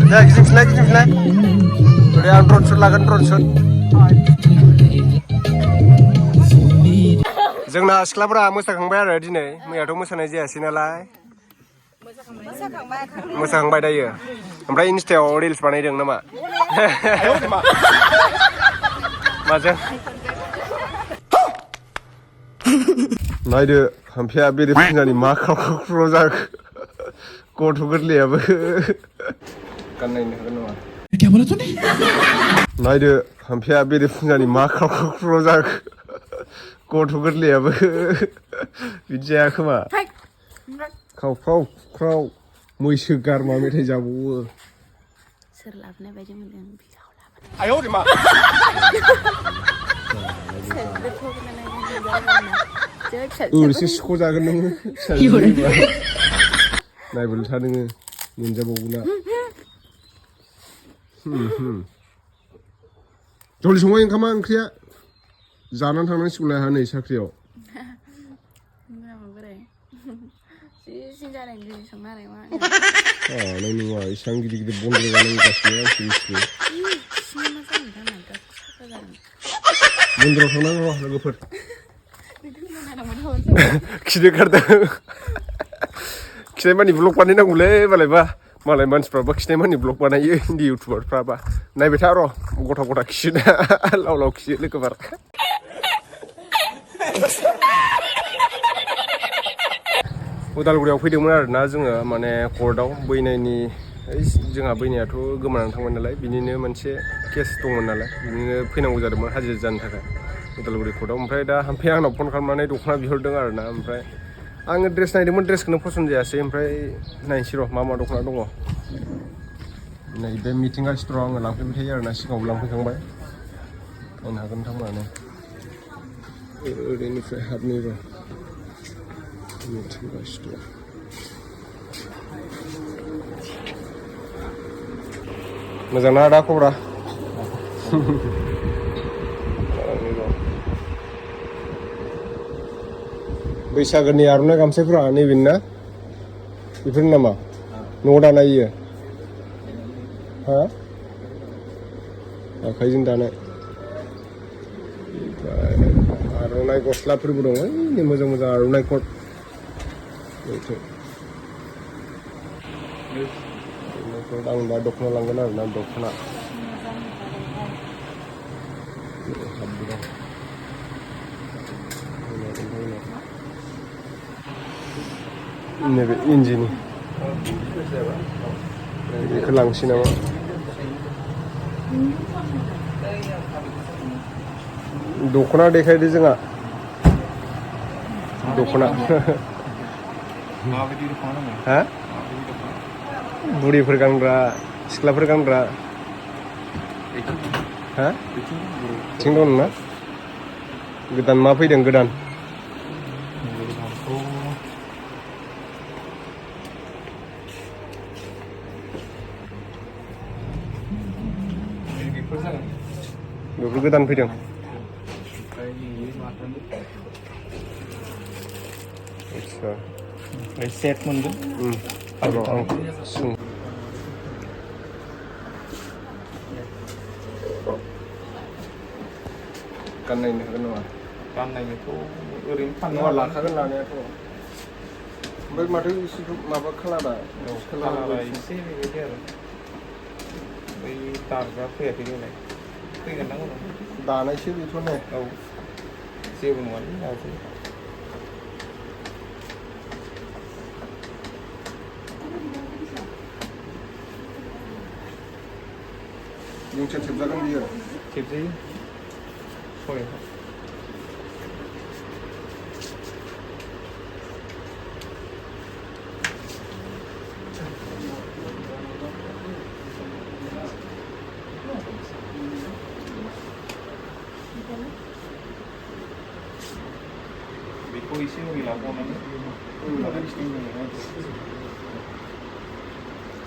Ya, gising-gising. Udah drone shot lagan drone shot. जोंना सिख्लाफोरा मोसाखांबाय आरो दिनै मैयाथ' मोसानाय जायासै नालाय मोसाखांबाय दायो ओमफ्राय इनस्टायाव रिल्स बानायदों नामा माजों नायदो हाम्फेया बेरे फुंजानि मा खाव जाखो गथ' गोरलैयाबो गाननायनो हागोन नामा नायदो हाम्फेया बेरे फुंजानि मा खाव जाखो गथ' गोरलैयाबो बिदि जाया खोमा खाव मैसो गारमा मेथाइ जाबावो सोर लाबोनाय बायदि मोनदों बिलाव लाबोनाय आयौ मा ओरैसो सिख' जागोन नोङो नायबोल था नोङो मोनजाबावगोना जलदि संबाय ओंखामा ओंख्रिया जानानै थांनांसिगौलाय आंहा नै साख्रियाव नों नङा इसेबां गिदिर बन्द' जानांगासिनो आंसो मिथियो मन्दिराव थांनांगौ लोगोफोर खिनो खारदों खिनाय मानि ब्लग बानायनांगौलै मालाय मानसिफ्राबा खिनाय मानि ब्लग बानायो हिन्दी इउटुबारफ्राबा नायबाय था र' गथा खियोना लाव खियो लोगोफोर उदालगुरियाव फैदोंमोन आरोना जोङो माने कर्टआव बैनायनि जोंहा बैनायाथ' गोमानानै थांबाय नालाय बिनिनो मोनसे केस दंमोन नालाय बिदिनो फैनांगौ जादोंमोन हाजिर जानो थाखाय उदालगुरि कर्टआव ओमफ्राय दा हाम्फे आंनाव फन खालामनानै दख'ना बिहरदों आरोना ओमफ्राय आङो ड्रेस नायदोंमोन ड्रेसखौनो पसन्द जायासै ओमफ्राय नायनोसै र' मा दख'ना दङ नै बे मिथिंगा स्ट'राव आङो लांफैबाय थायो आरोना सिगाङावबो लांफैखांबाय नायनो हागोन नोंथांमोनानो ओरैनिफ्राय हाबनि र' मिथिंगा स्ट'र मोजां ना दा खबरा बैसागोनि आर'नाइ गामसाफोरा नैबेनो ना बेफोरनो नामा न'आव दानाय इयो हा आखाइजों दानाय ओमफ्राय आर'नाइ गस्लाफोरबो दङ ओइ मोजां आर'नाइ कट आं दा दख'ना लांगोन आरोना दख'ना नैबे इन्दिनि बेखौ लांसै नामा दख'ना देखायदो जोंहा दख'ना हा बुरिफोर गानग्रा सिख्लाफोर गानग्रा हा थिं दं ना गोदान मा फैदों गोदान बेफोर गोदान फैदों आच्छा सेट मोनगोन गाननायनो हागोन नामा गाननायनोथ' ओरैनो फाननो लाखागोन लानायाथ' ओमफ्राय माथो माबा खालारा एसे बेबायदि आरो बै दाग्रा फैयाखै देलाय फैगोन ना उनाव दानायसो बेथ' ने औ जेबो नङालै दासो जोंसो खेबजागोन बियो खेबजायो सय बेखौ एसे ओरै लाबावनानै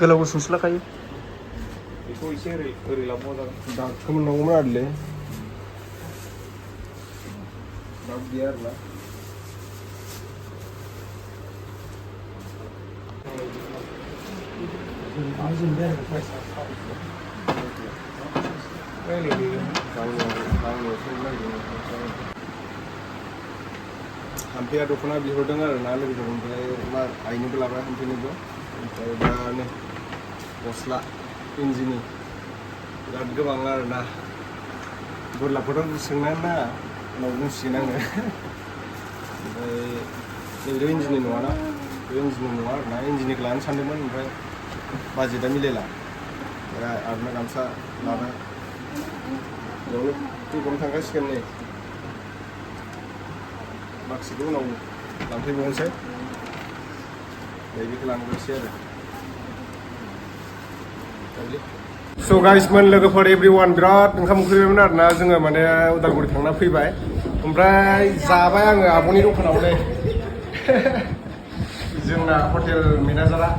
गोलाव गुसुंसो लाखायो बेखौ एसे ओरै लाबाव जागोन दागखौ मोननांगौमोन आरोलै दाग गैया आरोना Hampeया Dokhona बिहरदों आरो ना लोगोजों ओमफ्राय मा आइनोबो लाबाय हाम्पेनोबो ओमफ्राय दा नै गस्ला इन्जिनि बिराद गोबां आरो ना बोरलाखौथ' सोंनानै नाङा उनाव बुंसिगोन आङो ओमफ्राय नैबे इन्जिनि नङाना बे इन्जिनि नङा आरो ना इन्जिनिखौ लानो सानदोंमोन ओमफ्राय बाजेटआ मिलायला ओमफ्राय आरना गामसा लाबाय बेयावनो फैगौनो थांगासिगोन नै माखासेखौ उनाव लांफैबावनोसै बेखौ लांग्रोसै आरो स' गाइसमोन लोगोफोर एभरिवान बिराद ओंखाम उखैबायमोन आरोना जोङो माने उदालगुरि थांना फैबाय ओमफ्राय जाबाय आङो आब'नि दखानावलै जोंना हटेल मेनेजारा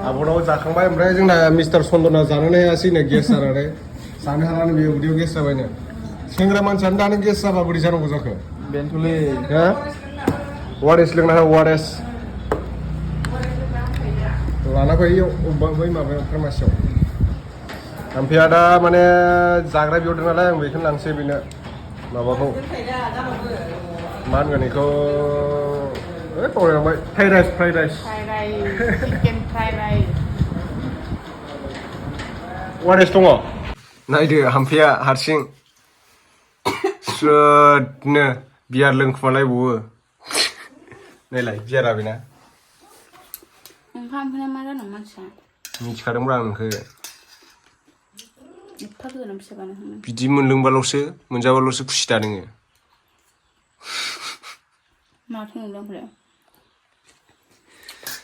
आब'नाव जाखांबाय ओमफ्राय जोंना मिस्टार चन्दना जानोनो हायासैनो गेस जानानै जानो हानानै बेयो उदैयाव गेस जाबायनो सेंग्रा मानसियानो दानो गेस जाबा बोरै जानांगौ जाखो बेन्थ'लै हा वारेस लोंना हो वारेस लाना फै बै माबायाव फार्मासियाव हाम्पेया दा माने जाग्रा बिहरदों नालाय आं बेखौनो लांसै बेनो माबाखौ मा होनगोन बेखौ बावलायलांबाय fried rice chicken fried rice वारेस दङ नायदो हाम्पेया हारसिं स्रोदनो बियार लोंखुमालायबावो नायलाय बियारा बेना ओंखामखौनो मा जानो मानसिया मिथिखादोंब्रा आं नोंखौ एफा गोनां फिसाबानो होनो बिदि मोनलोंबाल'सो मोनजाबाल'सो खुसि दा नोङो माथो मोनदों ओमफ्राय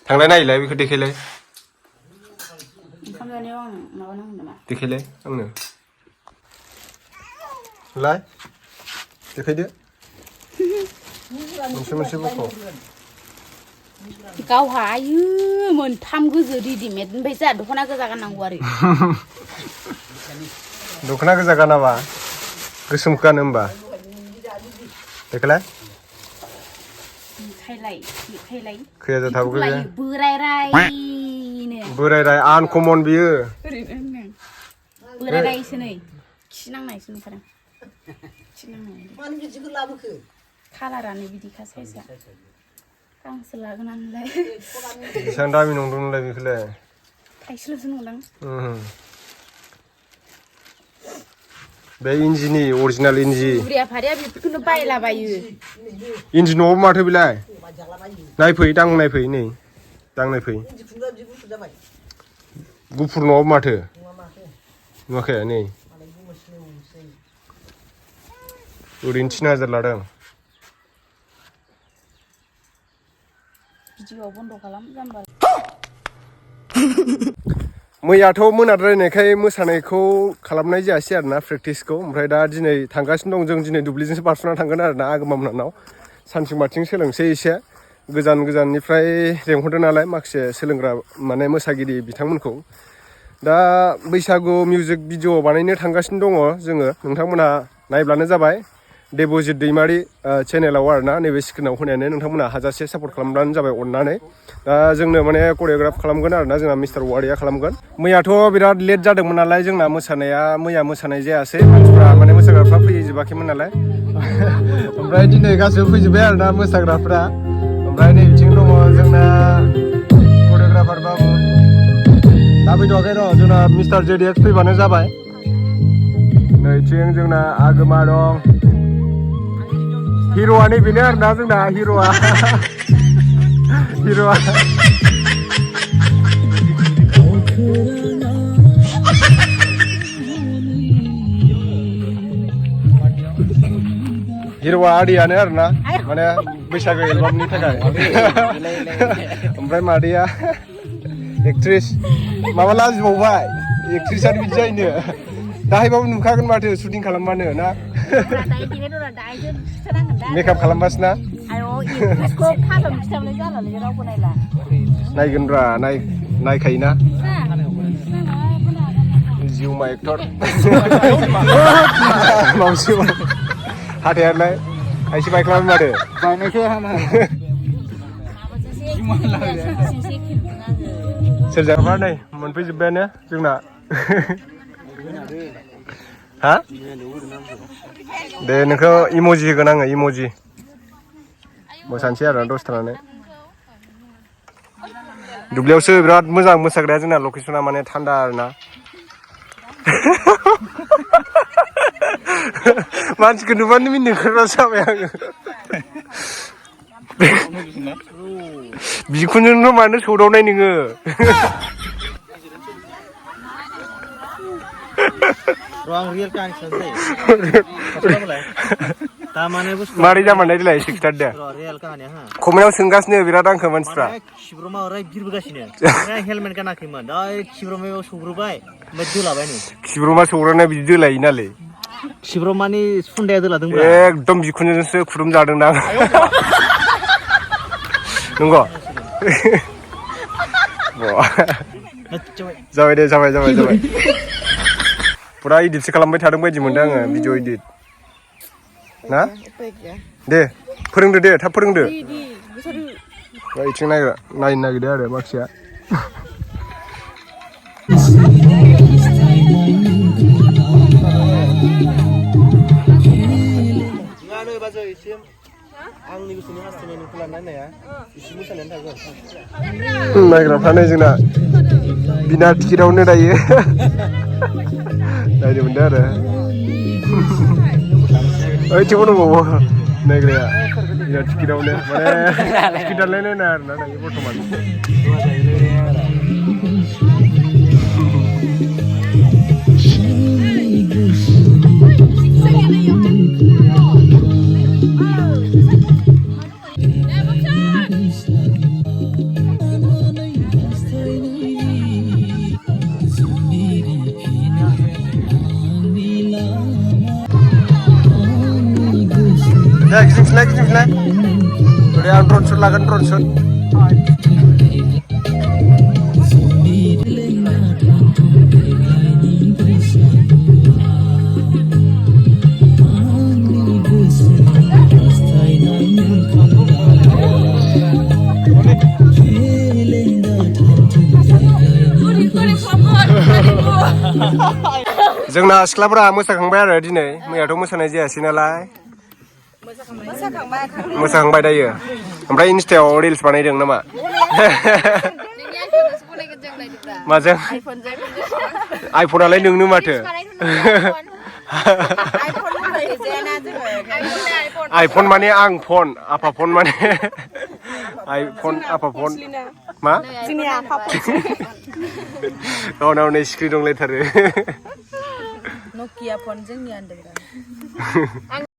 थांलाय नायलाय बेखौ देखायलाय ओंखाम जानायाव आं माबानांगौ नामा देखायलाय आंनो लाय देखायदो मोनसे बख' गावहा आयु मोनथाम गोजो रेडिमेड ओमफ्राय जोंहा दख'ना गोजा गाननांगौ आरो दख'ना गोजा गानाबा गोसोम गानो होमबा देखायलाय खैया जाथाबो बोराय आनकमन बियो बोराय रायसो नै खि नांनायसो नुखादों मानो बिदिखौ लाबोखो कालारानो बिदिखा साइजआ गांसो लागोन आंलाय बेसेबां दामि नंदों नोंलाय बेखौलाय थाइसेल'सो नंदां बे इन्जिनि अरिजिनेल इन्जि बुरिया फारिया बेफोरखौनो बायलाबायो इन्जि न'आवबो माथो बेलाय नायफै दांनायफै नै दांनायफै गुफुर न'आवबो माथो नुवाखै नै ओरैनो 3000 लादों भिडिअ बन्द खालाम जाम्बा मैयाथ' मोनाद्रायनायखाय मोसानायखौ खालामनाय जायासै आरोना प्रेक्टिसखौ ओमफ्राय दा दिनै थांगासिनो दं जों दिनै दुब्लिजोंसो बारस'ना थांगोन आरोना आगोमा मोननाव सानथिं बाथिं सोलोंसै एसे गोजाननिफ्राय लेंहरदों नालाय माखासे सोलोंग्रा माने मोसागिरि बिथांमोनखौ दा बैसागु मिउजिक भिडिअ बानायनो थांगासिनो दङ जोङो नोंथांमोना नायब्लानो जाबाय देबजित दैमारि चेनेलाव आरोना नैबे स्क्रिनाव होनायानो नोंथांमोना हाजासे सापर्ट खालामब्लानो जाबाय अननानै दा जोंनो माने करिय'ग्राफ खालामगोन आरोना जोंना मिस्टार वारिया खालामगोन मैयाथ' बिराद लेट जादोंमोन नालाय जोंना मोसानाया मैया मोसानाय जायासै मानसिफ्रा माने मोसाग्राफ्रा फैजोबाखैमोन नालाय ओमफ्राय दिनै गासैबो फैजोब्बाय आरोना मोसाग्राफ्रा ओमफ्राय नै बिथिं दङ जोंना करिय'ग्राफार बाबु दा फैथ'वाखै र' जोंना मिस्टार जेडिएक्स फैबानो जाबाय नैथिं जोंना आगोमा दं हिर'आ नैबेनो आरोना जोंना हिर'आ हिर'आ आदैयानो आरोना माने बैसागो एलबामनि थाखाय ओमफ्राय मादैया एक्ट्रेस माबा लाजिबावबाय एक्ट्रेसआनो बिदि जायोनो दाहायबाबो नुखागोन माथो शुटिं खालामबानो ना मेकआप खालामबासो ना नायगोन ब्रा नायखायोना जिउमा एक्टर मावसि हाथायालाय खायसे बायख्लाबाय माथो सोरजाबा नै मोनफैजोब्बायानो जोंना हा दे नोंखौ इम'जि होगोन आङो इम'जि मोसानोसै आरो दसे थानानै दुब्लियावसो बिराद मोजां मोसाग्राया जोंना लकेसना माने थान्दा आरोना मानसिखौ नुबानो मिनिनो ओंखारग्रा जाबाय आङो बिखुनजोंथ' मानो सौदावनाय नोङो मारै जामारनाय देलाय एसे खिथादो कमेन्टआव सोंगासिनो बिराद आंखौ मानसिफ्रा खिब्रमा ओरै बिरबोगासिनो हेलमेट गानाखैमोन दा खिब्रमायाव सौग्रोबाय ओमफ्राय दोलाबाय खिब्रमा सौग्रानाया बिदि दोलायो नालै खिब्रमानि सुन्दाया दोलादों एकदम बिखुनजोंसो खुदुम जादोंना नंगौ जाबाय दे जाबाय फुरा इदिटसो खालामबाय थादों बायदि मोनदों आङो भिडिअ इदिट ना दे फोरोंदो दे थाब फोरोंदो इथिं नायनो नागिरदो आरो माखासेया आंनि गोसोनि हास्थायनायखौ लानानै एसे मोसानानै थागोन नायग्राफ्रानो जोंना बिना टिकेटावनो दायो नायनो मोनदों आरो ओइथिंबो दंबावो नायग्राया बिना टिकेटावनो माने टिकेटालाय नायना आरोना दायो बर्थमान गिदिंफिनलाय ओरै आं ड्रन शट लागोन ड्रन शट जोंना सिख्लाफोरा मोसाखांबाय आरो दिनै मैयाथ' मोसानाय जायासै नालाय मोसाखांबाय दायो ओमफ्राय इन्स्टायाव रिल्स बानायदों नामा माजों आइफनालाय नोंनो माथो आइफन माने आं फन आफा फन माने आइफन आफा फन मा गावनाव नै सिख्रि दंलायथारो नकिया फन जोंनि आन्दार